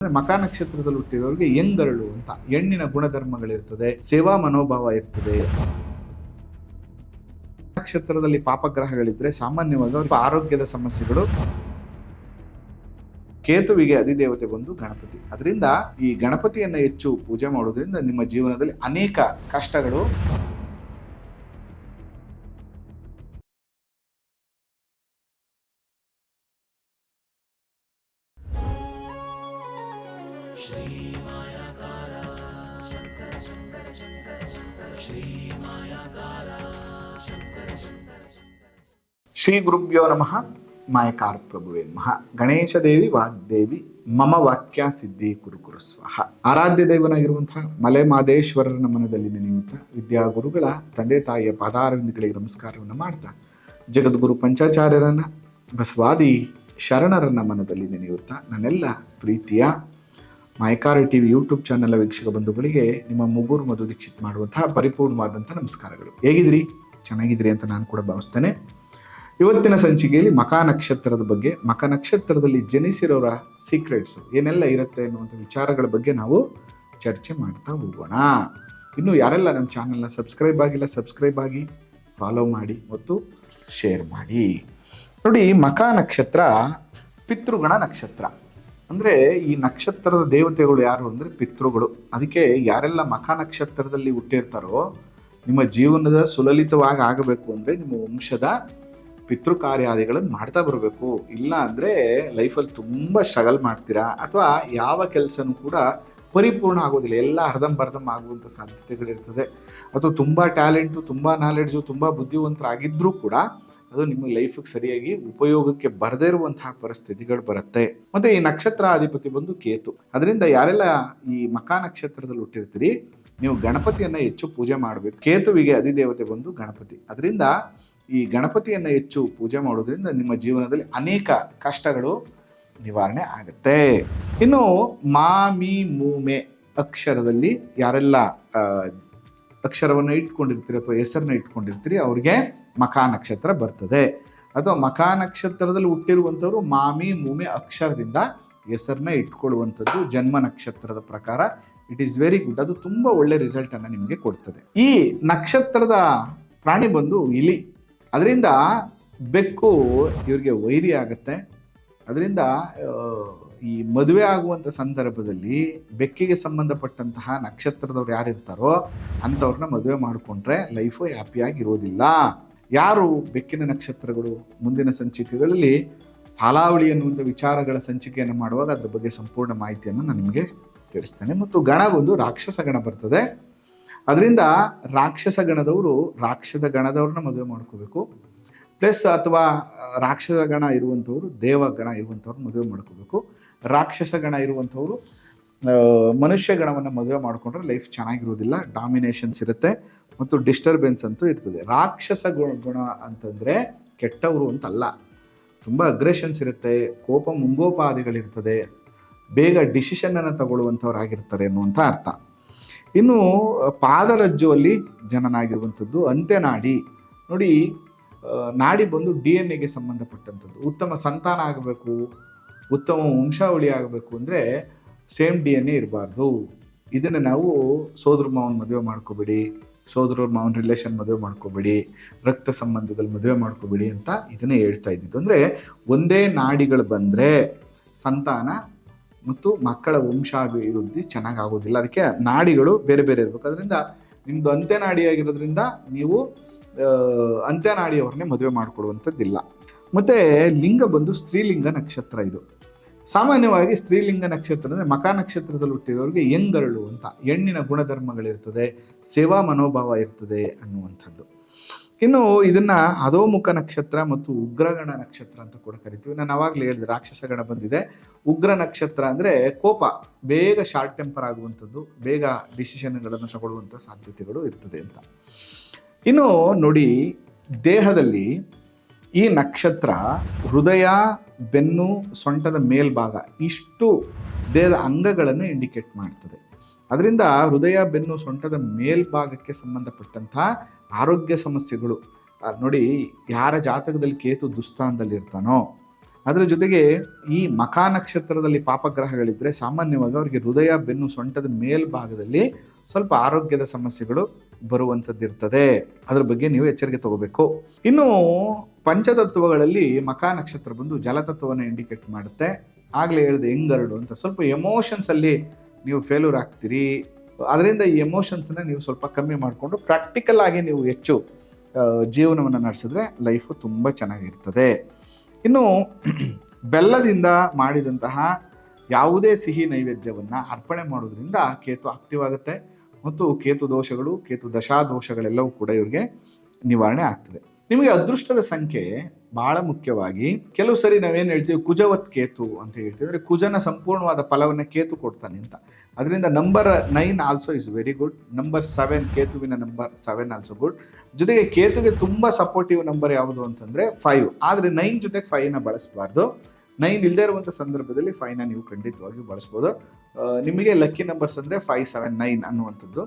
ಮಖ ನಕ್ಷತ್ರದಲ್ಲಿ ಹುಟ್ಟಿರೋರಿಗೆ ಎಂಗರಳು ಅಂತ ಹೆಣ್ಣಿನ ಗುಣಧರ್ಮಗಳಿರ್ತದೆ, ಸೇವಾ ಮನೋಭಾವ ಇರ್ತದೆ. ನಕ್ಷತ್ರದಲ್ಲಿ ಪಾಪಗ್ರಹಗಳಿದ್ರೆ ಸಾಮಾನ್ಯವಾಗಿ ಅವ್ರಿಗೆ ಆರೋಗ್ಯದ ಸಮಸ್ಯೆಗಳು. ಕೇತುವಿಗೆ ಅಧಿದೇವತೆ ಬಂದು ಗಣಪತಿ. ಅದರಿಂದ ಈ ಗಣಪತಿಯನ್ನ ಹೆಚ್ಚು ಪೂಜೆ ಮಾಡೋದ್ರಿಂದ ನಿಮ್ಮ ಜೀವನದಲ್ಲಿ ಅನೇಕ ಕಷ್ಟಗಳು. ಶ್ರೀ ಗುರುಭ್ಯೋ ನಮಃ. ಮಾಯಕಾರ ಪ್ರಭುವೇ ನಮಃ. ಗಣೇಶ ದೇವಿ ವಾಗ್ದೇವಿ ಮಮ ವಾಕ್ಯ ಸಿದ್ಧಿ ಕುರುಕುರು ಸ್ವಾಹ. ಆರಾಧ್ಯ ದೇವನಾಗಿರುವಂತಹ ಮಲೆ ಮಾದೇಶ್ವರರ ಮನದಲ್ಲಿ ನೆನೆಯುತ್ತಾ ವಿದ್ಯಾಗುರುಗಳ ತಂದೆ ತಾಯಿಯ ಪಾದಾರವಿಂದಗಳಿಗೆ ನಮಸ್ಕಾರವನ್ನು ಮಾಡ್ತಾ ಜಗದ್ಗುರು ಪಂಚಾಚಾರ್ಯರನ್ನ ಬಸವಾದಿ ಶರಣರನ್ನ ಮನದಲ್ಲಿ ನೆನೆಯುತ್ತಾ ನನ್ನೆಲ್ಲ ಪ್ರೀತಿಯ ಮಾಯಕಾರ ಟಿವಿ ಯೂಟ್ಯೂಬ್ ಚಾನೆಲ್ ವೀಕ್ಷಕ ಬಂಧುಗಳಿಗೆ ನಿಮ್ಮ ಮುಗುರು ಮಧು ದೀಕ್ಷಿತ್ ಮಾಡುವಂತಹ ಪರಿಪೂರ್ಣವಾದಂಥ ನಮಸ್ಕಾರಗಳು. ಹೇಗಿದ್ರಿ? ಚೆನ್ನಾಗಿದ್ರಿ ಅಂತ ನಾನು ಕೂಡ ಭಾವಿಸ್ತೇನೆ. ಇವತ್ತಿನ ಸಂಚಿಕೆಯಲ್ಲಿ ಮಖ ನಕ್ಷತ್ರದ ಬಗ್ಗೆ, ಮಖ ನಕ್ಷತ್ರದಲ್ಲಿ ಜನಿಸಿರೋರ ಸೀಕ್ರೆಟ್ಸ್ ಏನೆಲ್ಲ ಇರುತ್ತೆ ಅನ್ನುವಂಥ ವಿಚಾರಗಳ ಬಗ್ಗೆ ನಾವು ಚರ್ಚೆ ಮಾಡ್ತಾ ಹೋಗೋಣ. ಇನ್ನು ಯಾರೆಲ್ಲ ನಮ್ಮ ಚಾನೆಲ್ನ ಸಬ್ಸ್ಕ್ರೈಬ್ ಆಗಿಲ್ಲ, ಸಬ್ಸ್ಕ್ರೈಬ್ ಆಗಿ, ಫಾಲೋ ಮಾಡಿ ಮತ್ತು ಶೇರ್ ಮಾಡಿ. ನೋಡಿ, ಮಖ ನಕ್ಷತ್ರ ಪಿತೃಗಣ ನಕ್ಷತ್ರ. ಅಂದರೆ ಈ ನಕ್ಷತ್ರದ ದೇವತೆಗಳು ಯಾರು ಅಂದರೆ ಪಿತೃಗಳು. ಅದಕ್ಕೆ ಯಾರೆಲ್ಲ ಮಖ ನಕ್ಷತ್ರದಲ್ಲಿ ಹುಟ್ಟಿರ್ತಾರೋ ನಿಮ್ಮ ಜೀವನದ ಸುಲಲಿತವಾಗಿ ಆಗಬೇಕು ಅಂದರೆ ನಿಮ್ಮ ವಂಶದ ಪಿತೃ ಕಾರ್ಯಾದಿಗಳನ್ನು ಮಾಡ್ತಾ ಬರಬೇಕು. ಇಲ್ಲ ಅಂದರೆ ಲೈಫಲ್ಲಿ ತುಂಬ ಸ್ಟ್ರಗಲ್ ಮಾಡ್ತೀರಾ, ಅಥವಾ ಯಾವ ಕೆಲಸನೂ ಕೂಡ ಪರಿಪೂರ್ಣ ಆಗೋದಿಲ್ಲ, ಎಲ್ಲ ಅರ್ಧಂಬರ್ಧಂ ಆಗುವಂಥ ಸಾಧ್ಯತೆಗಳಿರ್ತದೆ. ಅಥವಾ ತುಂಬ ಟ್ಯಾಲೆಂಟು, ತುಂಬ ನಾಲೆಡ್ಜು, ತುಂಬ ಬುದ್ಧಿವಂತರಾಗಿದ್ದರೂ ಕೂಡ ಅದು ನಿಮ್ಮ ಲೈಫಿಗೆ ಸರಿಯಾಗಿ ಉಪಯೋಗಕ್ಕೆ ಬರದೇ ಇರುವಂತಹ ಪರಿಸ್ಥಿತಿಗಳು ಬರುತ್ತೆ. ಮತ್ತು ಈ ನಕ್ಷತ್ರ ಅಧಿಪತಿ ಬಂದು ಕೇತು. ಅದರಿಂದ ಯಾರೆಲ್ಲ ಈ ಮಖ ನಕ್ಷತ್ರದಲ್ಲಿ ಹುಟ್ಟಿರ್ತೀರಿ ನೀವು ಗಣಪತಿಯನ್ನು ಹೆಚ್ಚು ಪೂಜೆ ಮಾಡಬೇಕು. ಕೇತುವಿಗೆ ಅಧಿದೇವತೆ ಬಂದು ಗಣಪತಿ. ಅದರಿಂದ ಈ ಗಣಪತಿಯನ್ನು ಹೆಚ್ಚು ಪೂಜೆ ಮಾಡೋದ್ರಿಂದ ನಿಮ್ಮ ಜೀವನದಲ್ಲಿ ಅನೇಕ ಕಷ್ಟಗಳು ನಿವಾರಣೆ ಆಗುತ್ತೆ. ಇನ್ನು ಮಾ ಮಿ ಮೂ ಅಕ್ಷರದಲ್ಲಿ ಯಾರೆಲ್ಲ ಅಕ್ಷರವನ್ನು ಇಟ್ಕೊಂಡಿರ್ತೀರಿ ಅಥವಾ ಹೆಸರನ್ನ ಇಟ್ಕೊಂಡಿರ್ತೀರಿ ಅವ್ರಿಗೆ ಮಖ ನಕ್ಷತ್ರ ಬರ್ತದೆ. ಅಥವಾ ಮಖ ನಕ್ಷತ್ರದಲ್ಲಿ ಹುಟ್ಟಿರುವಂಥವ್ರು ಮಾಮಿ ಮೂಮೆ ಅಕ್ಷರದಿಂದ ಹೆಸರನ್ನ ಇಟ್ಕೊಳ್ಳುವಂಥದ್ದು ಜನ್ಮ ನಕ್ಷತ್ರದ ಪ್ರಕಾರ ಇಟ್ ಈಸ್ ವೆರಿ ಗುಡ್. ಅದು ತುಂಬ ಒಳ್ಳೆ ರಿಸಲ್ಟನ್ನು ನಿಮಗೆ ಕೊಡ್ತದೆ. ಈ ನಕ್ಷತ್ರದ ಪ್ರಾಣಿ ಬಂದು ಇಲಿ. ಅದರಿಂದ ಬೆಕ್ಕು ಇವ್ರಿಗೆ ವೈರಿ ಆಗುತ್ತೆ. ಅದರಿಂದ ಈ ಮದುವೆ ಆಗುವಂಥ ಸಂದರ್ಭದಲ್ಲಿ ಬೆಕ್ಕಿಗೆ ಸಂಬಂಧಪಟ್ಟಂತಹ ನಕ್ಷತ್ರದವ್ರು ಯಾರಿರ್ತಾರೋ ಅಂಥವ್ರನ್ನ ಮದುವೆ ಮಾಡಿಕೊಂಡ್ರೆ ಲೈಫು ಹ್ಯಾಪಿಯಾಗಿರೋದಿಲ್ಲ. ಯಾರು ಬೆಕ್ಕಿನ ನಕ್ಷತ್ರಗಳು? ಮುಂದಿನ ಸಂಚಿಕೆಗಳಲ್ಲಿ ಸಾಲಾವಳಿ ಅನ್ನುವಂಥ ವಿಚಾರಗಳ ಸಂಚಿಕೆಯನ್ನು ಮಾಡುವಾಗ ಅದ್ರ ಬಗ್ಗೆ ಸಂಪೂರ್ಣ ಮಾಹಿತಿಯನ್ನು ನಾನು ನಿಮಗೆ ತಿಳಿಸ್ತೇನೆ. ಮತ್ತು ಗಣ ಬಂದು ರಾಕ್ಷಸ ಗಣ ಬರ್ತದೆ. ಅದರಿಂದ ರಾಕ್ಷಸ ಗಣದವರು ರಾಕ್ಷಸ ಗಣದವ್ರನ್ನ ಮದುವೆ ಮಾಡ್ಕೋಬೇಕು. ಪ್ಲಸ್ ಅಥವಾ ರಾಕ್ಷಸ ಗಣ ಇರುವಂಥವ್ರು ದೇವಗಣ ಇರುವಂಥವ್ರು ಮದುವೆ ಮಾಡ್ಕೋಬೇಕು. ರಾಕ್ಷಸ ಗಣ ಇರುವಂಥವ್ರು ಮನುಷ್ಯ ಗಣವನ್ನು ಮದುವೆ ಮಾಡಿಕೊಂಡ್ರೆ ಲೈಫ್ ಚೆನ್ನಾಗಿರೋದಿಲ್ಲ, ಡಾಮಿನೇಷನ್ಸ್ ಇರುತ್ತೆ ಮತ್ತು ಡಿಸ್ಟರ್ಬೆನ್ಸ್ ಅಂತೂ ಇರ್ತದೆ. ರಾಕ್ಷಸ ಗುಣ ಅಂತಂದರೆ ಕೆಟ್ಟವರು ಅಂತಲ್ಲ, ತುಂಬ ಅಗ್ರೆಷನ್ಸ್ ಇರುತ್ತೆ, ಕೋಪ ಮುಂಗೋಪಾದಿಗಳಿರ್ತದೆ, ಬೇಗ ಡಿಸಿಷನನ್ನು ತಗೊಳ್ಳುವಂಥವ್ರಾಗಿರ್ತಾರೆ ಅನ್ನುವಂಥ ಅರ್ಥ. ಇನ್ನು ಪಾದರಜ್ಜುವಲ್ಲಿ ಜನನಾಗಿರುವಂಥದ್ದು ಅಂತ್ಯನಾಡಿ. ನೋಡಿ, ನಾಡಿ ಬಂದು DNA ಸಂಬಂಧಪಟ್ಟಂಥದ್ದು. ಉತ್ತಮ ಸಂತಾನ ಆಗಬೇಕು, ಉತ್ತಮ ವಂಶಾವಳಿ ಆಗಬೇಕು ಅಂದರೆ ಸೇಮ್ DNA ಇರಬಾರ್ದು. ಇದನ್ನು ನಾವು ಸೋದರ ಮಾವನ ಮದುವೆ ಮಾಡ್ಕೋಬೇಡಿ, ಸೋದರ ಮಾವನ ರಿಲೇಷನ್ ಮದುವೆ ಮಾಡ್ಕೋಬೇಡಿ, ರಕ್ತ ಸಂಬಂಧದಲ್ಲಿ ಮದುವೆ ಮಾಡ್ಕೋಬೇಡಿ ಅಂತ ಇದನ್ನೇ ಹೇಳ್ತಾ ಇದ್ದಿದ್ದು. ಅಂದರೆ ಒಂದೇ ನಾಡಿಗಳು ಬಂದರೆ ಸಂತಾನ ಮತ್ತು ಮಕ್ಕಳ ವಂಶಾಭಿವೃದ್ಧಿ ಚೆನ್ನಾಗಾಗೋದಿಲ್ಲ. ಅದಕ್ಕೆ ನಾಡಿಗಳು ಬೇರೆ ಬೇರೆ ಇರಬೇಕು. ಅದರಿಂದ ನಿಮ್ಮದು ಅಂತ್ಯನಾಡಿಯಾಗಿರೋದ್ರಿಂದ ನೀವು ಅಂತ್ಯನಾಡಿಯವ್ರನ್ನೇ ಮದುವೆ ಮಾಡಿಕೊಡುವಂಥದ್ದಿಲ್ಲ. ಮತ್ತು ಲಿಂಗ ಬಂದು ಸ್ತ್ರೀಲಿಂಗ ನಕ್ಷತ್ರ. ಇದು ಸಾಮಾನ್ಯವಾಗಿ ಸ್ತ್ರೀಲಿಂಗ ನಕ್ಷತ್ರ ಅಂದರೆ ಮಖ ನಕ್ಷತ್ರದಲ್ಲಿ ಹುಟ್ಟಿರೋರಿಗೆ ಎಂಗರಳು ಅಂತ ಹೆಣ್ಣಿನ ಗುಣಧರ್ಮಗಳಿರ್ತದೆ, ಸೇವಾ ಮನೋಭಾವ ಇರ್ತದೆ ಅನ್ನುವಂಥದ್ದು. ಇನ್ನು ಇದನ್ನು ಅಧೋಮುಖ ನಕ್ಷತ್ರ ಮತ್ತು ಉಗ್ರಗಣ ನಕ್ಷತ್ರ ಅಂತ ಕೂಡ ಕರಿತೀವಿ. ನಾನು ಆವಾಗಲೇ ಹೇಳಿದೆ ರಾಕ್ಷಸ ಗಣ ಬಂದಿದೆ. ಉಗ್ರ ನಕ್ಷತ್ರ ಅಂದರೆ ಕೋಪ, ಬೇಗ ಶಾರ್ಟ್ ಟೆಂಪರ್ ಆಗುವಂಥದ್ದು, ಬೇಗ ಡಿಸಿಷನ್ಗಳನ್ನು ತಗೊಳ್ಳುವಂಥ ಸಾಧ್ಯತೆಗಳು ಇರ್ತದೆ ಅಂತ. ಇನ್ನು ನೋಡಿ, ದೇಹದಲ್ಲಿ ಈ ನಕ್ಷತ್ರ ಹೃದಯ, ಬೆನ್ನು, ಸೊಂಟದ ಮೇಲ್ಭಾಗ ಇಷ್ಟು ದೇಹದ ಅಂಗಗಳನ್ನು ಇಂಡಿಕೇಟ್ ಮಾಡ್ತದೆ. ಅದರಿಂದ ಹೃದಯ, ಬೆನ್ನು, ಸೊಂಟದ ಮೇಲ್ಭಾಗಕ್ಕೆ ಸಂಬಂಧಪಟ್ಟಂಥ ಆರೋಗ್ಯ ಸಮಸ್ಯೆಗಳು ನೋಡಿ. ಯಾರ ಜಾತಕದಲ್ಲಿ ಕೇತು ದುಸ್ಥಾನದಲ್ಲಿ ಇರ್ತಾನೋ ಅದರ ಜೊತೆಗೆ ಈ ಮಖಾ ನಕ್ಷತ್ರದಲ್ಲಿ ಪಾಪಗ್ರಹಗಳಿದ್ರೆ ಸಾಮಾನ್ಯವಾಗಿ ಅವರಿಗೆ ಹೃದಯ, ಬೆನ್ನು, ಸೊಂಟದ ಮೇಲ್ಭಾಗದಲ್ಲಿ ಸ್ವಲ್ಪ ಆರೋಗ್ಯದ ಸಮಸ್ಯೆಗಳು ಬರುವಂಥದ್ದು ಇರ್ತದೆ. ಅದ್ರ ಬಗ್ಗೆ ನೀವು ಎಚ್ಚರಿಕೆ ತಗೋಬೇಕು. ಇನ್ನು ಪಂಚತತ್ವಗಳಲ್ಲಿ ಮಖಾ ನಕ್ಷತ್ರ ಬಂದು ಜಲತತ್ವವನ್ನು ಇಂಡಿಕೇಟ್ ಮಾಡುತ್ತೆ. ಆಗ್ಲೇ ಹೇಳಿದೆ ಎಂಗರಡು ಅಂತ. ಸ್ವಲ್ಪ ಎಮೋಷನ್ಸ್ ಅಲ್ಲಿ ನೀವು ಫೇಲ್ಯೂರ್ ಆಗ್ತೀರಿ. ಅದರಿಂದ ಈ ಎಮೋಷನ್ಸ್ನ ನೀವು ಸ್ವಲ್ಪ ಕಮ್ಮಿ ಮಾಡಿಕೊಂಡು ಪ್ರಾಕ್ಟಿಕಲ್ ಆಗಿ ನೀವು ಹೆಚ್ಚು ಜೀವನವನ್ನು ನಡೆಸಿದ್ರೆ ಲೈಫು ತುಂಬ ಚೆನ್ನಾಗಿರ್ತದೆ. ಇನ್ನು ಬೆಲ್ಲದಿಂದ ಮಾಡಿದಂತಹ ಯಾವುದೇ ಸಿಹಿ ನೈವೇದ್ಯವನ್ನು ಅರ್ಪಣೆ ಮಾಡೋದ್ರಿಂದ ಕೇತು ಆಕ್ಟಿವ್ ಆಗುತ್ತೆ ಮತ್ತು ಕೇತು ದೋಷಗಳು, ಕೇತು ದಶಾದೋಷಗಳೆಲ್ಲವೂ ಕೂಡ ಇವ್ರಿಗೆ ನಿವಾರಣೆ ಆಗ್ತದೆ. ನಿಮಗೆ ಅದೃಷ್ಟದ ಸಂಖ್ಯೆ ಬಹಳ ಮುಖ್ಯವಾಗಿ, ಕೆಲವು ಸರಿ ನಾವೇನು ಹೇಳ್ತೀವಿ ಕುಜವತ್ ಕೇತು ಅಂತ ಹೇಳ್ತೀವಿ. ಅಂದರೆ ಕುಜನ ಸಂಪೂರ್ಣವಾದ ಫಲವನ್ನು ಕೇತು ಕೊಡ್ತಾನೆ ಅಂತ. ಅದರಿಂದ number 9 also is very good. Number 7, ಕೇತುವಿನ ನಂಬರ್ 7 ಆಲ್ಸೋ ಗುಡ್. ಜೊತೆಗೆ ಕೇತುಗೆ ತುಂಬ ಸಪೋರ್ಟಿವ್ ನಂಬರ್ ಯಾವುದು ಅಂತಂದರೆ 5. ಆದರೆ 9 ಜೊತೆಗೆ 5ನ ಬಳಸಬಾರ್ದು. 9 ಇಲ್ಲದೆ ಇರುವಂಥ ಸಂದರ್ಭದಲ್ಲಿ 5ನ ನೀವು ಖಂಡಿತವಾಗಿ ಬಳಸ್ಬೋದು. ನಿಮಗೆ ಲಕ್ಕಿ ನಂಬರ್ಸ್ ಅಂದರೆ 5, 7, 9 ಅನ್ನುವಂಥದ್ದು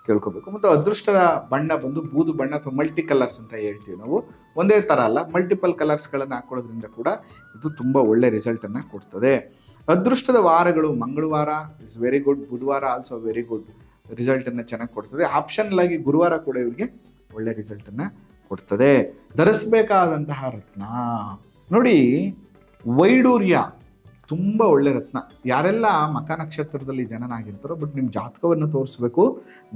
ಕೇಳ್ಕೋಬೇಕು. ಮತ್ತು ಅದೃಷ್ಟದ ಬಣ್ಣ ಬಂದು ಬೂದು ಬಣ್ಣ ಅಥವಾ ಮಲ್ಟಿ ಕಲರ್ಸ್ ಅಂತ ಹೇಳ್ತೀವಿ ನಾವು. ಒಂದೇ ಥರ ಅಲ್ಲ, ಮಲ್ಟಿಪಲ್ ಕಲರ್ಸ್ಗಳನ್ನು ಹಾಕೊಳ್ಳೋದ್ರಿಂದ ಕೂಡ ಇದು ತುಂಬ ಒಳ್ಳೆ ರಿಸಲ್ಟನ್ನು ಕೊಡ್ತದೆ. ಅದೃಷ್ಟದ ವಾರಗಳು ಮಂಗಳವಾರ ಇಸ್ ವೆರಿ ಗುಡ್, ಬುಧವಾರ ಆಲ್ಸೋ ವೆರಿ ಗುಡ್, ರಿಸಲ್ಟನ್ನು ಚೆನ್ನಾಗಿ ಕೊಡ್ತದೆ. ಆಪ್ಷನಲ್ ಆಗಿ ಗುರುವಾರ ಕೂಡ ಇವರಿಗೆ ಒಳ್ಳೆ ರಿಸಲ್ಟನ್ನು ಕೊಡ್ತದೆ. ಧರಿಸಬೇಕಾದಂತಹ ರತ್ನ ನೋಡಿ, ವೈಡೂರ್ಯ ತುಂಬ ಒಳ್ಳೆ ರತ್ನ. ಯಾರೆಲ್ಲ ಮಖಾ ನಕ್ಷತ್ರದಲ್ಲಿ ಜನನಾಗಿರ್ತಾರೋ, ಬಟ್ ನಿಮ್ಮ ಜಾತಕವನ್ನು ತೋರಿಸ್ಬೇಕು.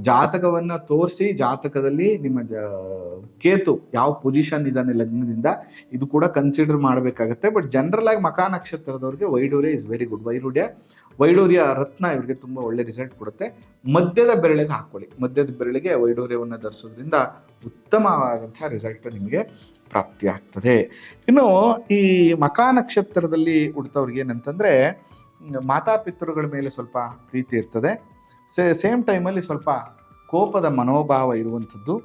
ಜಾತಕವನ್ನು ತೋರಿಸಿ ಜಾತಕದಲ್ಲಿ ನಿಮ್ಮ ಕೇತು ಯಾವ ಪೊಸಿಷನ್ ಇದ್ದಾನೆ ಲಗ್ನದಿಂದ ಇದು ಕೂಡ ಕನ್ಸಿಡರ್ ಮಾಡಬೇಕಾಗತ್ತೆ. ಬಟ್ ಜನರಲ್ ಆಗಿ ಮಖಾ ನಕ್ಷತ್ರದವ್ರಿಗೆ ವೈಡೂರ್ಯ ಇಸ್ ವೆರಿ ಗುಡ್. ವೈಡೂರ್ಯ ರತ್ನ ಇವರಿಗೆ ತುಂಬ ಒಳ್ಳೆ ರಿಸಲ್ಟ್ ಕೊಡುತ್ತೆ. ಮಧ್ಯದ ಬೆರಳಿಗೆ ಹಾಕ್ಕೊಳ್ಳಿ. ಮಧ್ಯದ ಬೆರಳಿಗೆ ವೈಡೂರ್ಯವನ್ನು ಧರಿಸೋದ್ರಿಂದ ಉತ್ತಮವಾದಂತಹ ರಿಸಲ್ಟ್ ನಿಮಗೆ ಪ್ರಾಪ್ತಿ ಆಗ್ತದೆ. ಇನ್ನು ಈ ಮಖಾ ನಕ್ಷತ್ರದಲ್ಲಿ ಹುಡ್ತವ್ರಿಗೆ ಏನಂತಂದರೆ ಮಾತಾಪಿತೃಗಳ ಮೇಲೆ ಸ್ವಲ್ಪ ಪ್ರೀತಿ ಇರ್ತದೆ. ಸೇಮ್ ಟೈಮಲ್ಲಿ ಸ್ವಲ್ಪ ಕೋಪದ ಮನೋಭಾವ ಇರುವಂಥದ್ದು.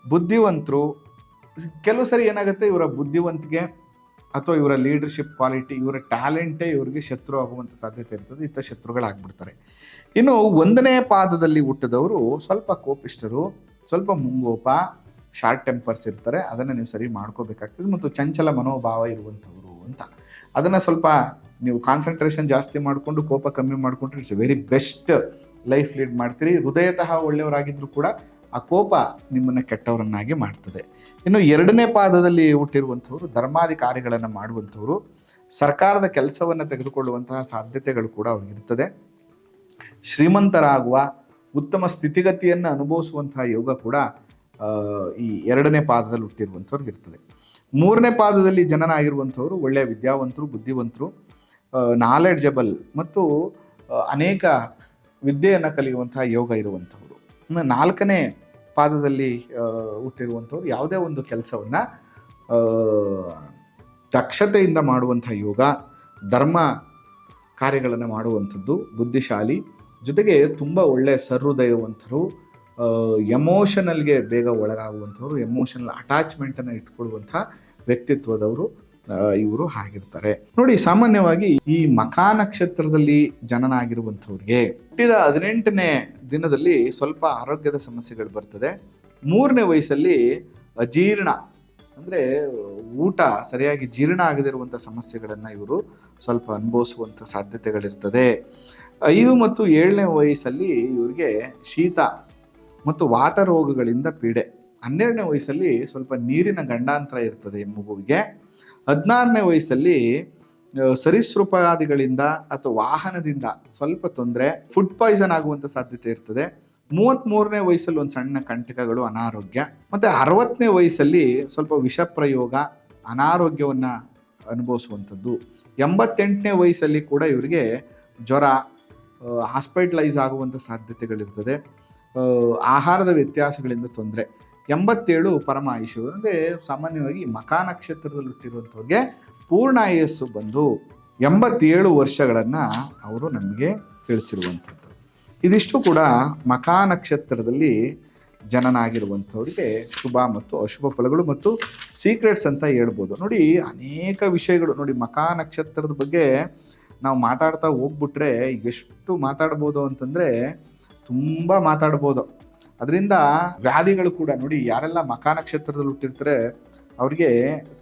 ಬುದ್ಧಿವಂತರು. ಕೆಲವು ಸರಿ ಏನಾಗುತ್ತೆ, ಇವರ ಬುದ್ಧಿವಂತಿಕೆ ಅಥವಾ ಇವರ ಲೀಡರ್ಶಿಪ್ ಕ್ವಾಲಿಟಿ, ಇವರ ಟ್ಯಾಲೆಂಟೇ ಇವರಿಗೆ ಶತ್ರು ಆಗುವಂಥ ಸಾಧ್ಯತೆ ಇರ್ತದೆ. ಇಂಥ ಶತ್ರುಗಳಾಗ್ಬಿಡ್ತಾರೆ. ಇನ್ನು 1ನೇ ಪಾದದಲ್ಲಿ ಹುಟ್ಟಿದವರು ಸ್ವಲ್ಪ ಕೋಪಿಷ್ಠರು, ಸ್ವಲ್ಪ ಮುಂಗೋಪ, ಶಾರ್ಟ್ ಟೆಂಪರ್ಸ್ ಇರ್ತಾರೆ. ಅದನ್ನು ನೀವು ಸರಿ ಮಾಡ್ಕೋಬೇಕಾಗ್ತದೆ. ಮತ್ತು ಚಂಚಲ ಮನೋಭಾವ ಇರುವಂಥವ್ರು ಅಂತ. ಅದನ್ನು ಸ್ವಲ್ಪ ನೀವು ಕಾನ್ಸಂಟ್ರೇಷನ್ ಜಾಸ್ತಿ ಮಾಡಿಕೊಂಡು ಕೋಪ ಕಮ್ಮಿ ಮಾಡಿಕೊಂಡ್ರೆ it's very best life lead ಮಾಡ್ತೀರಿ. ಹೃದಯತಃ ಒಳ್ಳೆಯವರಾಗಿದ್ದರೂ ಕೂಡ ಆ ಕೋಪ ನಿಮ್ಮನ್ನು ಕೆಟ್ಟವರನ್ನಾಗಿ ಮಾಡ್ತದೆ. ಇನ್ನು 2ನೇ ಪಾದದಲ್ಲಿ ಹುಟ್ಟಿರುವಂಥವ್ರು ಧರ್ಮಾಧಿಕಾರಿಗಳನ್ನು ಮಾಡುವಂಥವ್ರು, ಸರ್ಕಾರದ ಕೆಲಸವನ್ನು ತೆಗೆದುಕೊಳ್ಳುವಂತಹ ಸಾಧ್ಯತೆಗಳು ಕೂಡ ಅವ್ರಿಗಿರ್ತದೆ. ಶ್ರೀಮಂತರಾಗುವ ಉತ್ತಮ ಸ್ಥಿತಿಗತಿಯನ್ನು ಅನುಭವಿಸುವಂತಹ ಯೋಗ ಕೂಡ ಈ 2ನೇ ಪಾದದಲ್ಲಿ ಹುಟ್ಟಿರುವಂಥವ್ರಿಗೆ ಇರ್ತದೆ. 3ನೇ ಪಾದದಲ್ಲಿ ಜನನಾಗಿರುವಂಥವ್ರು ಒಳ್ಳೆಯ ವಿದ್ಯಾವಂತರು, ಬುದ್ಧಿವಂತರು, ನಾಲೆಡ್ಜಬಲ್ ಮತ್ತು ಅನೇಕ ವಿದ್ಯೆಯನ್ನು ಕಲಿಯುವಂತಹ ಯೋಗ ಇರುವಂಥವ್ರು. 4ನೇ ಪಾದದಲ್ಲಿ ಹುಟ್ಟಿರುವಂಥವ್ರು ಯಾವುದೇ ಒಂದು ಕೆಲಸವನ್ನು ದಕ್ಷತೆಯಿಂದ ಮಾಡುವಂಥ ಯೋಗ, ಧರ್ಮ ಕಾರ್ಯಗಳನ್ನು ಮಾಡುವಂಥದ್ದು, ಬುದ್ಧಿಶಾಲಿ, ಜೊತೆಗೆ ತುಂಬ ಒಳ್ಳೆಯ ಸಹೃದಯವಂತರು, ಎಮೋಷನಲ್ಗೆ ಬೇಗ ಒಳಗಾಗುವಂಥವ್ರು, ಎಮೋಷನಲ್ ಅಟ್ಯಾಚ್ಮೆಂಟನ್ನು ಇಟ್ಕೊಳ್ಳುವಂಥ ವ್ಯಕ್ತಿತ್ವದವರು ಇವರು ಆಗಿರ್ತಾರೆ. ನೋಡಿ, ಸಾಮಾನ್ಯವಾಗಿ ಈ ಮಖಾ ನಕ್ಷತ್ರದಲ್ಲಿ ಜನನಾಗಿರುವಂಥವ್ರಿಗೆ ಹುಟ್ಟಿದ 18ನೇ ದಿನದಲ್ಲಿ ಸ್ವಲ್ಪ ಆರೋಗ್ಯದ ಸಮಸ್ಯೆಗಳು ಬರ್ತದೆ. 3ನೇ ವಯಸ್ಸಲ್ಲಿ ಅಜೀರ್ಣ ಅಂದರೆ ಊಟ ಸರಿಯಾಗಿ ಜೀರ್ಣ ಆಗದಿರುವಂಥ ಸಮಸ್ಯೆಗಳನ್ನು ಇವರು ಸ್ವಲ್ಪ ಅನುಭವಿಸುವಂಥ ಸಾಧ್ಯತೆಗಳಿರ್ತದೆ. 5 ಮತ್ತು 7ನೇ ವಯಸ್ಸಲ್ಲಿ ಇವರಿಗೆ ಶೀತ ಮತ್ತು ವಾತ ರೋಗಗಳಿಂದ ಪೀಡೆ. 12ನೇ ವಯಸ್ಸಲ್ಲಿ ಸ್ವಲ್ಪ ನೀರಿನ ಗಂಡಾಂತರ ಇರ್ತದೆ ಮಗುವಿಗೆ. 16ನೇ ವಯಸ್ಸಲ್ಲಿ ಸರೀಸೃಪಾದಿಗಳಿಂದ ಅಥವಾ ವಾಹನದಿಂದ ಸ್ವಲ್ಪ ತೊಂದರೆ, ಫುಡ್ ಪಾಯ್ಸನ್ ಆಗುವಂಥ ಸಾಧ್ಯತೆ ಇರ್ತದೆ. 33ನೇ ವಯಸ್ಸಲ್ಲಿ ಒಂದು ಸಣ್ಣ ಕಂಟಕಗಳು, ಅನಾರೋಗ್ಯ. ಮತ್ತು 60ನೇ ವಯಸ್ಸಲ್ಲಿ ಸ್ವಲ್ಪ ವಿಷ ಪ್ರಯೋಗ, ಅನಾರೋಗ್ಯವನ್ನು ಅನುಭವಿಸುವಂಥದ್ದು. 88ನೇ ವಯಸ್ಸಲ್ಲಿ ಕೂಡ ಇವರಿಗೆ ಜ್ವರ, ಹಾಸ್ಪಿಟಲೈಸ್ ಆಗುವಂಥ ಸಾಧ್ಯತೆಗಳಿರ್ತದೆ. ಆಹಾರದ ವ್ಯತ್ಯಾಸಗಳಿಂದ ತೊಂದರೆ. 87 ಪರಮ ಆಯುಷು. ಅಂದರೆ ಸಾಮಾನ್ಯವಾಗಿ ಮಖಾ ನಕ್ಷತ್ರದಲ್ಲಿ ಹುಟ್ಟಿರುವಂಥವ್ರಿಗೆ ಪೂರ್ಣ ಆಯಸ್ಸು ಬಂದು 87 ವರ್ಷಗಳನ್ನು ಅವರು ನಮಗೆ ತಿಳಿಸಿರುವಂಥದ್ದು. ಇದಿಷ್ಟು ಕೂಡ ಮಖಾ ನಕ್ಷತ್ರದಲ್ಲಿ ಜನನಾಗಿರುವಂಥವ್ರಿಗೆ ಶುಭ ಮತ್ತು ಅಶುಭ ಫಲಗಳು ಮತ್ತು ಸೀಕ್ರೆಟ್ಸ್ ಅಂತ ಹೇಳ್ಬೋದು. ನೋಡಿ, ಅನೇಕ ವಿಷಯಗಳು. ನೋಡಿ, ಮಖಾ ನಕ್ಷತ್ರದ ಬಗ್ಗೆ ನಾವು ಮಾತಾಡ್ತಾ ಹೋಗ್ಬಿಟ್ರೆ ಎಷ್ಟು ಮಾತಾಡ್ಬೋದು ಅಂತಂದರೆ ತುಂಬ ಮಾತಾಡ್ಬೋದು. ಅದರಿಂದ ವ್ಯಾಧಿಗಳು ಕೂಡ ನೋಡಿ, ಯಾರೆಲ್ಲ ಮಖಾ ನಕ್ಷತ್ರದಲ್ಲಿ ಹುಟ್ಟಿರ್ತಾರೆ ಅವ್ರಿಗೆ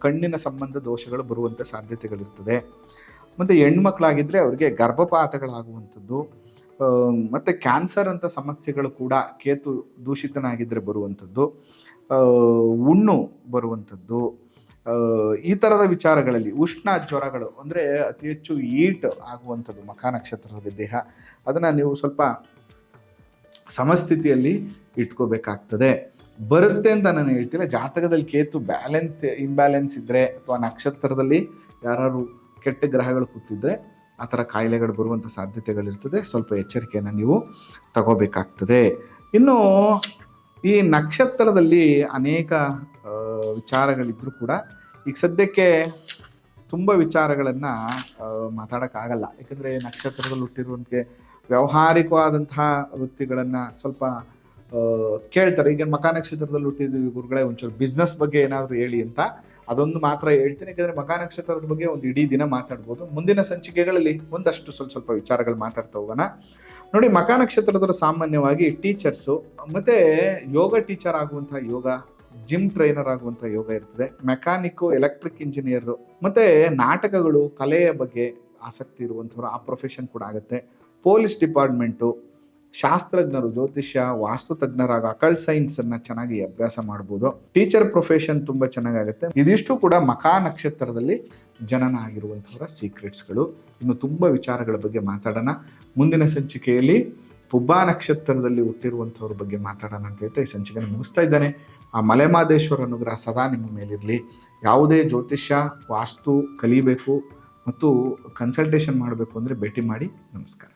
ಕಣ್ಣಿನ ಸಂಬಂಧ ದೋಷಗಳು ಬರುವಂಥ ಸಾಧ್ಯತೆಗಳಿರ್ತದೆ. ಮತ್ತು ಹೆಣ್ಮಕ್ಳಾಗಿದ್ದರೆ ಅವ್ರಿಗೆ ಗರ್ಭಪಾತಗಳಾಗುವಂಥದ್ದು, ಮತ್ತು ಕ್ಯಾನ್ಸರ್ ಅಂತ ಸಮಸ್ಯೆಗಳು ಕೂಡ ಕೇತು ದೂಷಿತನಾಗಿದ್ದರೆ ಬರುವಂಥದ್ದು, ಹುಣ್ಣು ಬರುವಂಥದ್ದು, ಈ ಥರದ ವಿಚಾರಗಳಲ್ಲಿ ಉಷ್ಣ ಜ್ವರಗಳು ಅಂದರೆ ಅತಿ ಹೆಚ್ಚು ಈಟ್ ಆಗುವಂಥದ್ದು ಮಖ ನಕ್ಷತ್ರದ ದೇಹ, ಅದನ್ನು ನೀವು ಸ್ವಲ್ಪ ಸಮಸ್ಥಿತಿಯಲ್ಲಿ ಇಟ್ಕೋಬೇಕಾಗ್ತದೆ. ಬರುತ್ತೆ ಅಂತ ನಾನು ಹೇಳ್ತಿಲ್ಲ. ಜಾತಕದಲ್ಲಿ ಕೇತು ಇಂಬ್ಯಾಲೆನ್ಸ್ ಇದ್ದರೆ ಅಥವಾ ನಕ್ಷತ್ರದಲ್ಲಿ ಯಾರು ಕೆಟ್ಟ ಗ್ರಹಗಳು ಕೂತಿದ್ರೆ ಆ ಥರ ಕಾಯಿಲೆಗಳು ಬರುವಂಥ ಸಾಧ್ಯತೆಗಳಿರ್ತದೆ. ಸ್ವಲ್ಪ ಎಚ್ಚರಿಕೆಯನ್ನು ನೀವು ತಗೋಬೇಕಾಗ್ತದೆ. ಇನ್ನು ಈ ನಕ್ಷತ್ರದಲ್ಲಿ ಅನೇಕ ವಿಚಾರಗಳಿದ್ರೂ ಕೂಡ ಈಗ ಸದ್ಯಕ್ಕೆ ತುಂಬ ವಿಚಾರಗಳನ್ನು ಮಾತಾಡೋಕ್ಕಾಗಲ್ಲ. ಯಾಕಂದರೆ ನಕ್ಷತ್ರದಲ್ಲಿ ಹುಟ್ಟಿರುವಂತೆ ವ್ಯಾವಹಾರಿಕವಾದಂತಹ ವೃತ್ತಿಗಳನ್ನು ಸ್ವಲ್ಪ ಕೇಳ್ತಾರೆ. ಈಗ ಮಖ ನಕ್ಷತ್ರದಲ್ಲಿ ಹುಟ್ಟಿದ್ವಿ ಗುರುಗಳೇ, ಒಂಚೂರು ಬಿಸ್ನೆಸ್ ಬಗ್ಗೆ ಏನಾದರೂ ಹೇಳಿ ಅಂತ, ಅದೊಂದು ಮಾತ್ರ ಹೇಳ್ತೀನಿ. ಯಾಕಂದರೆ ಮಖ ನಕ್ಷತ್ರದ ಬಗ್ಗೆ ಒಂದು ಇಡೀ ದಿನ ಮಾತಾಡ್ಬೋದು. ಮುಂದಿನ ಸಂಚಿಕೆಗಳಲ್ಲಿ ಒಂದಷ್ಟು ಸ್ವಲ್ಪ ವಿಚಾರಗಳು ಮಾತಾಡ್ತಾ ಹೋಗೋಣ. ನೋಡಿ, ಮಖ ನಕ್ಷತ್ರದವರು ಸಾಮಾನ್ಯವಾಗಿ ಟೀಚರ್ಸು, ಮತ್ತು ಯೋಗ ಟೀಚರ್ ಆಗುವಂಥ ಯೋಗ, ಜಿಮ್ ಟ್ರೈನರ್ ಆಗುವಂಥ ಯೋಗ ಇರ್ತದೆ. ಮೆಕ್ಯಾನಿಕ್ಕು, ಎಲೆಕ್ಟ್ರಿಕ್ ಇಂಜಿನಿಯರು, ಮತ್ತು ನಾಟಕಗಳು, ಕಲೆಯ ಬಗ್ಗೆ ಆಸಕ್ತಿ ಇರುವಂಥವ್ರು ಆ ಪ್ರೊಫೆಷನ್ ಕೂಡ ಆಗುತ್ತೆ. ಪೊಲೀಸ್ ಡಿಪಾರ್ಟ್ಮೆಂಟು, ಶಾಸ್ತ್ರಜ್ಞರು, ಜ್ಯೋತಿಷ್ಯ, ವಾಸ್ತು ತಜ್ಞರಾಗ ಅಕಲ್ಟ್ ಸೈನ್ಸನ್ನು ಚೆನ್ನಾಗಿ ಅಭ್ಯಾಸ ಮಾಡ್ಬೋದು. ಟೀಚರ್ ಪ್ರೊಫೆಷನ್ ತುಂಬ ಚೆನ್ನಾಗಾಗುತ್ತೆ. ಇದಿಷ್ಟು ಕೂಡ ಮಖ ನಕ್ಷತ್ರದಲ್ಲಿ ಜನನ ಆಗಿರುವಂಥವರ ಸೀಕ್ರೆಟ್ಸ್ಗಳು. ಇನ್ನು ತುಂಬ ವಿಚಾರಗಳ ಬಗ್ಗೆ ಮಾತಾಡೋಣ ಮುಂದಿನ ಸಂಚಿಕೆಯಲ್ಲಿ. ಪುಬ್ಬ ನಕ್ಷತ್ರದಲ್ಲಿ ಹುಟ್ಟಿರುವಂಥವ್ರ ಬಗ್ಗೆ ಮಾತಾಡೋಣ ಅಂತ ಹೇಳ್ತಾ ಈ ಸಂಚಿಕೆಯನ್ನು ಮುಗಿಸ್ತಾ ಇದ್ದಾನೆ. ಆ ಮಲೆಮಹದೇಶ್ವರ ಅನುಗ್ರಹ ಸದಾ ನಿಮ್ಮ ಮೇಲಿರಲಿ. ಯಾವುದೇ ಜ್ಯೋತಿಷ್ಯ, ವಾಸ್ತು ಕಲಿಬೇಕು ಮತ್ತು ಕನ್ಸಲ್ಟೇಷನ್ ಮಾಡಬೇಕು ಅಂದರೆ ಭೇಟಿ ಮಾಡಿ. ನಮಸ್ಕಾರ.